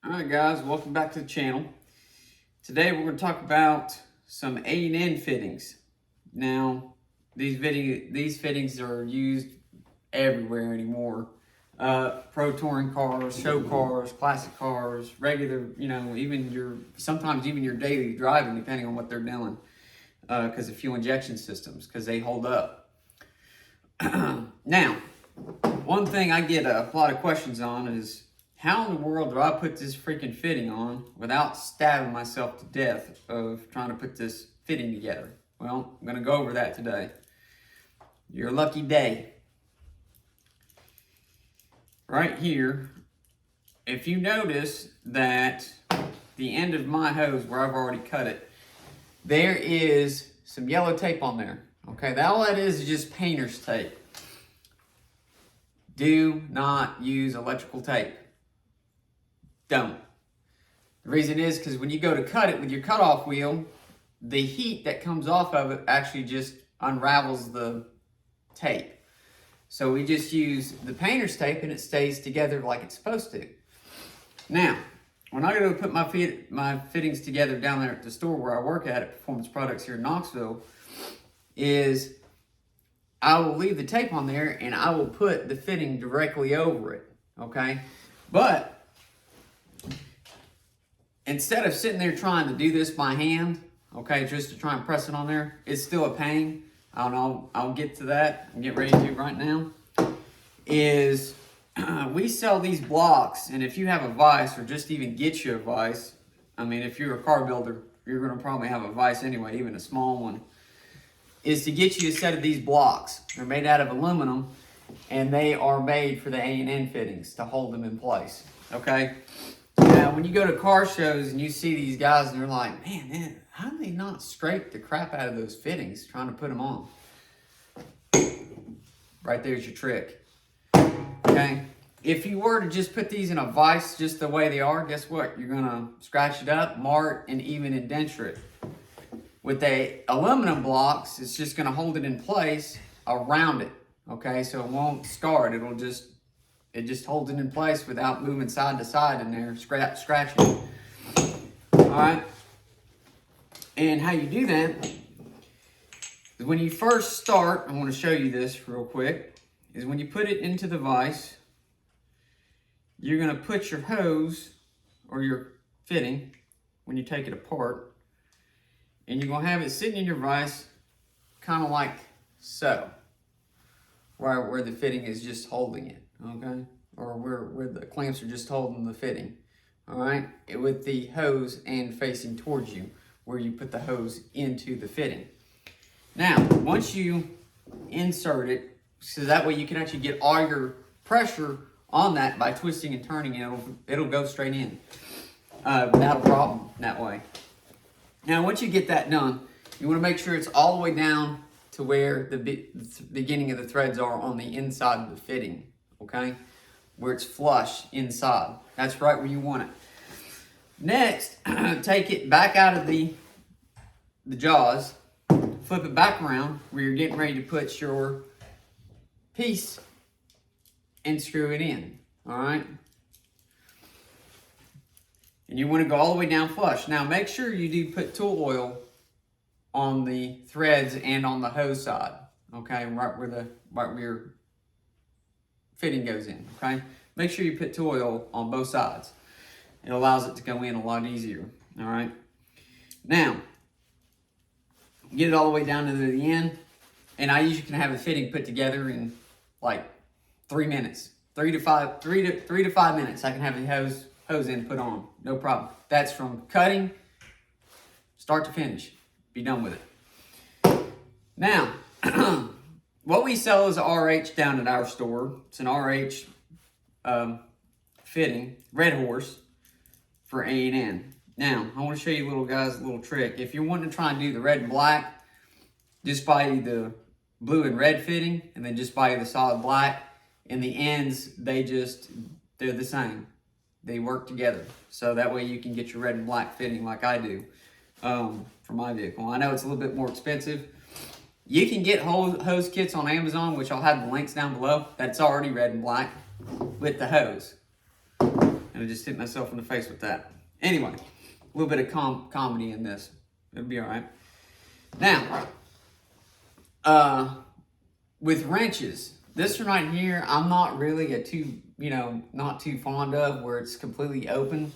Alright guys, welcome back to the channel. Today we're going to talk about some A&N fittings. Now, these fittings are used everywhere anymore. Pro touring cars, show cars, classic cars, regular, sometimes even your daily driving, depending on what they're doing. Because of fuel injection systems, because they hold up. Now, one thing I get a lot of questions on is, how in the world do I put this freaking fitting on without stabbing myself to death of trying to put this fitting together? Well, I'm going to go over that today. Your lucky day. Right here, if you notice that the end of my hose where I've already cut it, there is some yellow tape on there. Okay, all that is just painter's tape. Do not use electrical tape. Don't. The reason is because when you go to cut it with your cutoff wheel, the heat that comes off of it actually just unravels the tape. So we just use the painter's tape and it stays together like it's supposed to. Now, when I go to put my fittings together down there at the store where I work at Performance Products here in Knoxville, is I will leave the tape on there and I will put the fitting directly over it, okay? But instead of sitting there trying to do this by hand, okay, just to try and press it on there, it's still a pain. I don't know, I'll get to that and get ready to right now. Is we sell these blocks, and if you have a vise or just even get you a vise, I mean, if you're a car builder, you're going to probably have a vise anyway, even a small one, is to get you a set of these blocks. They're made out of aluminum, and they are made for the A&N fittings to hold them in place, okay? Now, when you go to car shows and you see these guys and they're like, man, how do they not scrape the crap out of those fittings trying to put them on? Right there's your trick. Okay? If you were to just put these in a vise just the way they are, guess what? You're going to scratch it up, mar it, and even indenture it. With the aluminum blocks, it's just going to hold it in place around it. Okay? So it won't scar it. It just holds it in place without moving side to side in there, scratching. Alright? And how you do that is when you first start, I want to show you this real quick, is when you put it into the vise, you're going to put your hose or your fitting, when you take it apart, and you're going to have it sitting in your vise kind of like so, where the fitting is just holding it. Okay, or where the clamps are just holding the fitting, all right, with the hose and facing towards you, where you put the hose into the fitting. Now, once you insert it, so that way you can actually get all your pressure on that by twisting and turning it, it'll go straight in without a problem that way. Now, once you get that done, you want to make sure it's all the way down to where the beginning of the threads are on the inside of the fitting. Okay, where it's flush inside. That's right where you want it. Next, take it back out of the jaws, flip it back around where you're getting ready to put your piece and screw it in. All right, and you want to go all the way down flush. Now, make sure you do put tool oil on the threads and on the hose side. Okay, right where your fitting goes in, okay? Make sure you put tool oil on both sides. It allows it to go in a lot easier, all right? Now, get it all the way down to the end, and I usually can have a fitting put together in like 3 minutes. 3 to 5 minutes, I can have the hose end put on, no problem. That's from cutting, start to finish. Be done with it. Now, what we sell is a RH down at our store. It's an RH fitting, Red Horse, for A&N. Now, I want to show you guys a little trick. If you're wanting to try and do the red and black, just buy the blue and red fitting, and then just buy the solid black. And the ends, they're the same. They work together. So that way you can get your red and black fitting like I do for my vehicle. I know it's a little bit more expensive. You can get hose kits on Amazon, which I'll have the links down below. That's already red and black with the hose. And I just hit myself in the face with that. Anyway, a little bit of comedy in this. It'll be all right. Now, with wrenches, this one right here, I'm not really not too fond of, where it's completely open.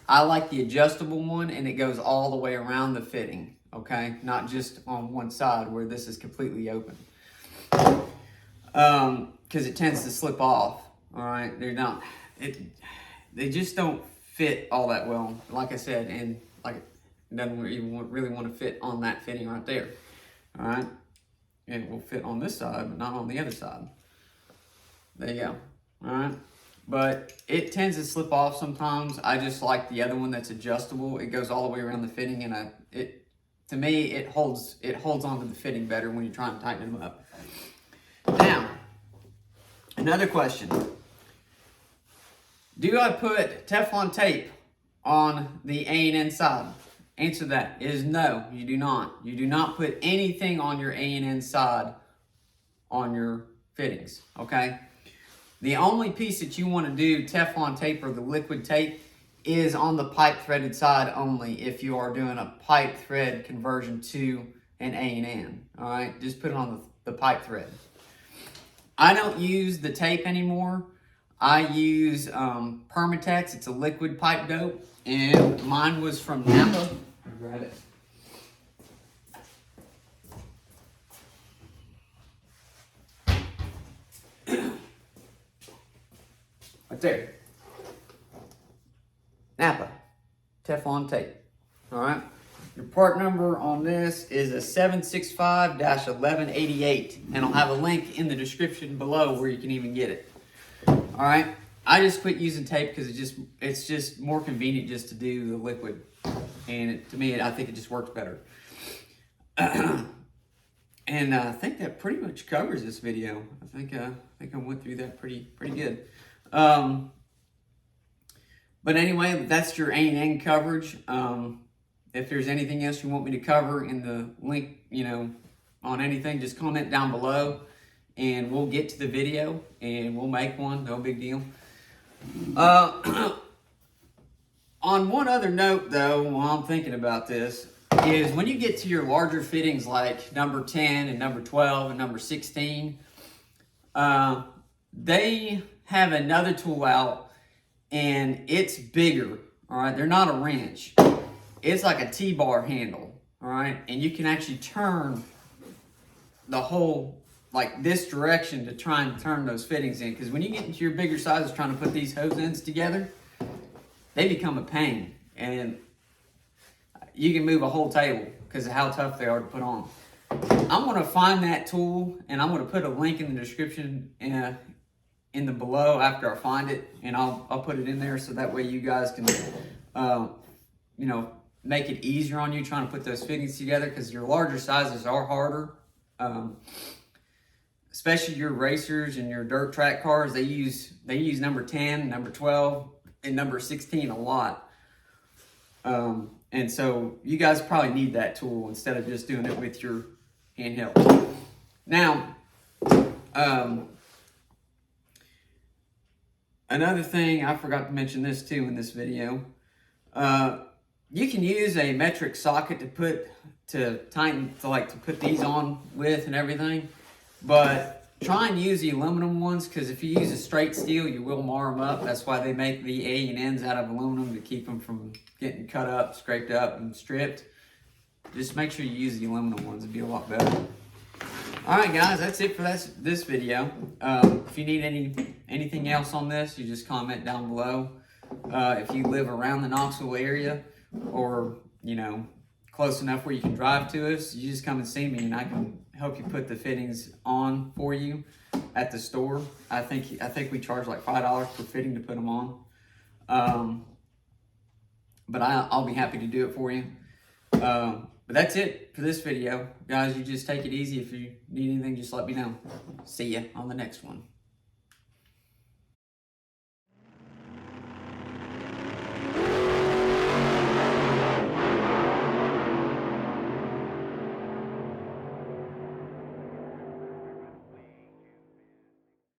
I like the adjustable one, and it goes all the way around the fitting, okay? Not just on one side where this is completely open. Because it tends to slip off, all right? They just don't fit all that well, like I said, and like it doesn't even really want to fit on that fitting right there, all right? And it will fit on this side, but not on the other side. There you go, all right? But it tends to slip off sometimes. I just like the other one that's adjustable. It goes all the way around the fitting, and to me, it holds onto the fitting better when you're trying to tighten them up. Now, another question. Do I put Teflon tape on the A&N side? Answer that is no, you do not. You do not put anything on your A&N side on your fittings, okay? The only piece that you want to do Teflon tape or the liquid tape is on the pipe threaded side only, if you are doing a pipe thread conversion to an A&N, all right? Just put it on the pipe thread. I don't use the tape anymore. I use Permatex. It's a liquid pipe dope, and mine was from Napa. I'll grab it. Right there. Napa Teflon tape. All right. Your part number on this is a 765-1188, and I'll have a link in the description below where you can even get it. All right. I just quit using tape because it's just more convenient just to do the liquid, and to me, I think it just works better. And I think that pretty much covers this video. I think I went through that pretty good. But anyway, that's your A&N coverage. If there's anything else you want me to cover in the link, on anything, just comment down below, and we'll get to the video and we'll make one. No big deal. On one other note, though, while I'm thinking about this, is when you get to your larger fittings like number 10 and number 12 and number 16, they have another tool out, and it's bigger, all right? They're not a wrench. It's like a T-bar handle, all right? And you can actually turn the whole, like this direction, to try and turn those fittings in. Because when you get into your bigger sizes trying to put these hose ends together, they become a pain. And you can move a whole table because of how tough they are to put on. I'm going to find that tool, and I'm going to put a link in the description in the below after I find it, and I'll put it in there so that way you guys can, make it easier on you trying to put those fittings together, because your larger sizes are harder. Especially your racers and your dirt track cars, they use number 10, number 12, and number 16 a lot. And so you guys probably need that tool instead of just doing it with your handheld. Now, another thing, I forgot to mention this too in this video. You can use a metric socket to put these on with and everything, but try and use the aluminum ones, because if you use a straight steel, you will mar them up. That's why they make the A&Ns out of aluminum, to keep them from getting cut up, scraped up, and stripped. Just make sure you use the aluminum ones. It'd be a lot better. All right, guys, that's it for this video. If you need anything else on this, you just comment down below. If you live around the Knoxville area, or close enough where you can drive to us, you just come and see me, and I can help you put the fittings on for you at the store. I think we charge like $5 per fitting to put them on. But I'll be happy to do it for you. But that's it for this video, guys. You just take it easy. If you need anything, just let me know. See ya on the next one.